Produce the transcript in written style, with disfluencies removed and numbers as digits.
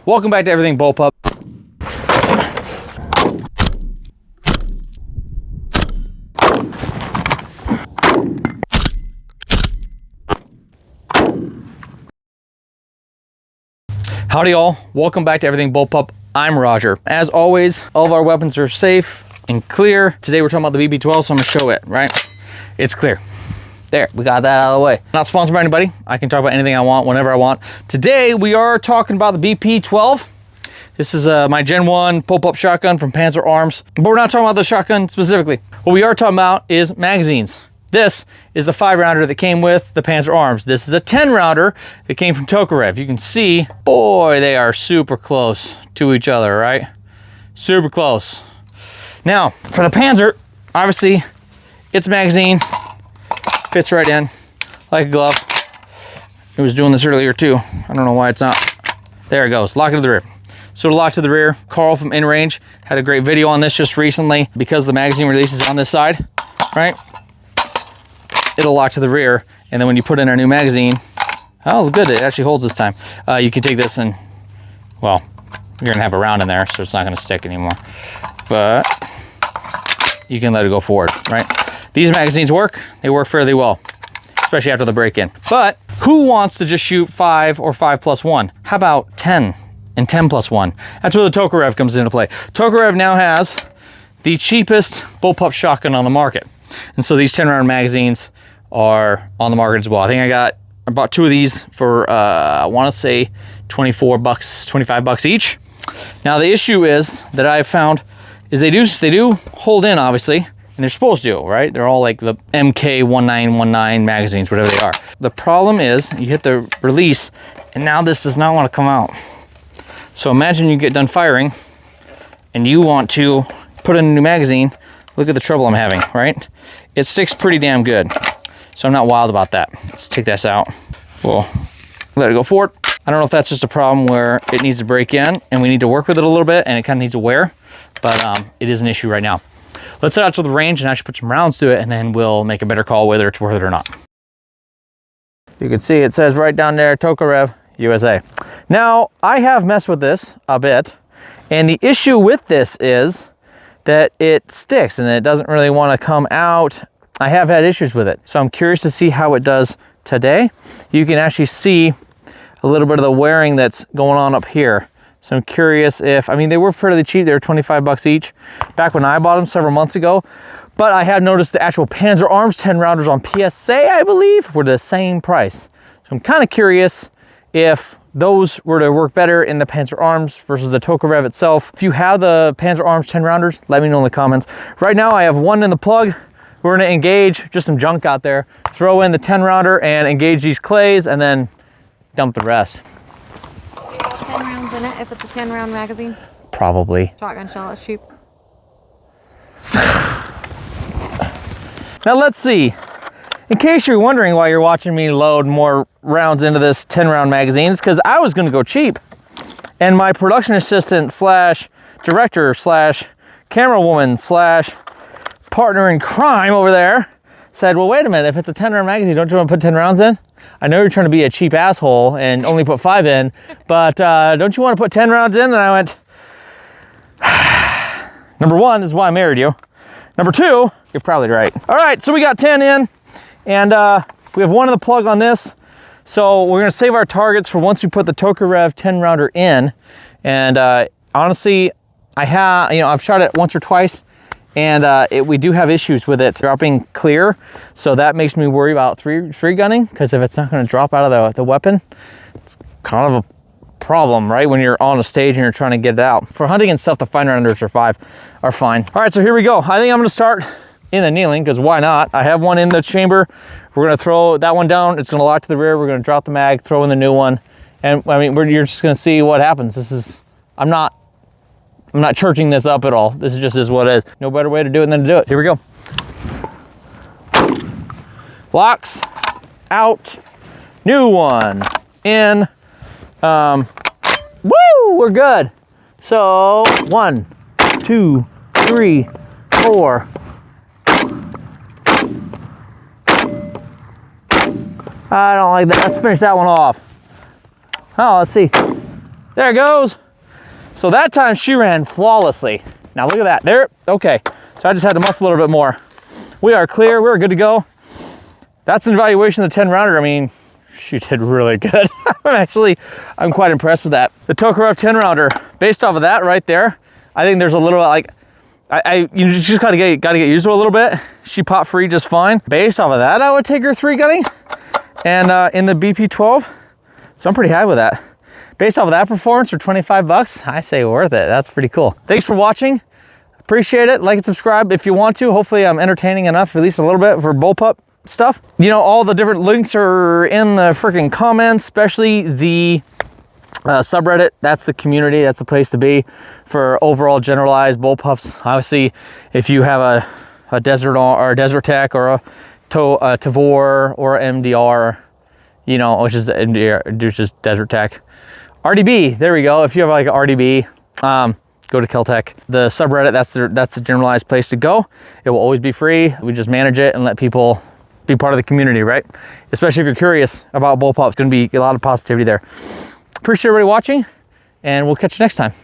Welcome back to Everything Bullpup. Howdy y'all, welcome back to Everything Bullpup. I'm Rodger. As always, all of our weapons are safe and clear. Today we're talking about the BB12, so I'm gonna show it, right? It's clear. There, we got that out of the way. Not sponsored by anybody. I can talk about anything I want, whenever I want. Today, we are talking about the BP12. This is my Gen 1 Bullpup shotgun from Panzer Arms. But we're not talking about the shotgun specifically. What we are talking about is magazines. This is the 5-rounder that came with the Panzer Arms. This is a 10-rounder that came from Tokarev. You can see, boy, they are super close to each other, right? Super close. Now, for the Panzer, obviously, its magazine fits right in like a glove. It was doing this earlier too. I don't know why it's not. There it goes, lock it to the rear. So to lock to the rear, Carl from In Range had a great video on this just recently because the magazine releases on this side, right? It'll lock to the rear, and then when you put in our new magazine, oh good, it actually holds this time. You can take this and, well, you're gonna have a round in there, so it's not gonna stick anymore. But you can let it go forward, right? These magazines work, they work fairly well, especially after the break-in. But who wants to just shoot 5 or 5+1? How about 10 and 10+1? That's where the Tokarev comes into play. Tokarev now has the cheapest bullpup shotgun on the market. And so these 10-round magazines are on the market as well. I think I bought 2 of these for, I wanna say 24 bucks, 25 bucks each. Now the issue is that I've found is they do hold in, obviously, and they're supposed to, right? They're all like the MK1919 magazines, whatever they are. The problem is you hit the release and now this does not want to come out. So imagine you get done firing and you want to put in a new magazine. Look at the trouble I'm having, right? It sticks pretty damn good. So I'm not wild about that. Let's take this out. We'll let it go forward. I don't know if that's just a problem where it needs to break in and we need to work with it a little bit and it kind of needs to wear, but it is an issue right now. Let's head out to the range and actually put some rounds to it, and then we'll make a better call whether it's worth it or not. You can see it says right down there, Tokarev USA. Now, I have messed with this a bit, and the issue with this is that it sticks and it doesn't really want to come out. I have had issues with it, so I'm curious to see how it does today. You can actually see a little bit of the wearing that's going on up here. So I'm curious if, I mean, they were pretty cheap. They were 25 bucks each back when I bought them several months ago. But I have noticed the actual Panzer Arms 10-rounders on PSA, I believe, were the same price. So I'm kind of curious if those were to work better in the Panzer Arms versus the Tokarev itself. If you have the Panzer Arms 10-rounders, let me know in the comments. Right now, I have one in the plug. We're gonna engage just some junk out there, throw in the 10-rounder and engage these clays and then dump the rest. 10 rounds in it if it's a 10-round magazine? Probably. Shotgun shell, it's cheap. Now let's see. In case you're wondering why you're watching me load more rounds into this 10-round magazine, it's because I was gonna go cheap. And my production assistant slash director slash camera woman slash partner in crime over there said, well, wait a minute, if it's a 10-round magazine, don't you want to put 10 rounds in? I know you're trying to be a cheap asshole and only put 5 in, but don't you want to put 10 rounds in? And I went, number 1 is why I married you. Number 2, you're probably right. All right, so we got 10 in, and we have 1 in the plug on this. So we're gonna save our targets for once we put the Tokarev 10-rounder in. And honestly, I've shot it once or twice, and we do have issues with it dropping clear, so that makes me worry about three gunning, because if it's not going to drop out of the weapon, it's kind of a problem, right, when you're on a stage and you're trying to get it out. For hunting and stuff, the 5-rounders are fine. All right, so here we go. I think I'm going to start in the kneeling, because why not? I have one in the chamber. We're going to throw that one down. It's going to lock to the rear. We're going to drop the mag, throw in the new one, and I mean, you're just going to see what happens. I'm not churching this up at all. This is what it is. No better way to do it than to do it. Here we go. Locks, out, new one, in. Woo, we're good. So 1, 2, 3, 4. I don't like that. Let's finish that one off. Oh, let's see. There it goes. So that time she ran flawlessly. Now look at that. There. Okay. So I just had to muscle a little bit more. We are clear. We're good to go. That's an evaluation of the 10 rounder. I mean, she did really good. I'm quite impressed with that. The Tokarev 10 rounder, based off of that right there, I think there's a little like, you just gotta get used to it a little bit. She popped free just fine. Based off of that, I would take her 3 gunning, and in the BP12. So I'm pretty happy with that. Based off of that performance for 25 bucks, I say worth it. That's pretty cool. Thanks for watching. Appreciate it. Like and subscribe if you want to. Hopefully I'm entertaining enough, at least a little bit, for Bullpup stuff. You know, all the different links are in the freaking comments, especially the subreddit. That's the community. That's the place to be for overall generalized bullpups. Obviously, if you have a desert or a desert tech or a Tavor or a MDR, you know, which is MDR, which is desert tech. RDB, there we go. If you have like an RDB, go to Keltec. The subreddit, that's the generalized place to go. It will always be free. We just manage it and let people be part of the community, right? Especially if you're curious about bullpup, it's gonna be a lot of positivity there. Appreciate everybody watching, and we'll catch you next time.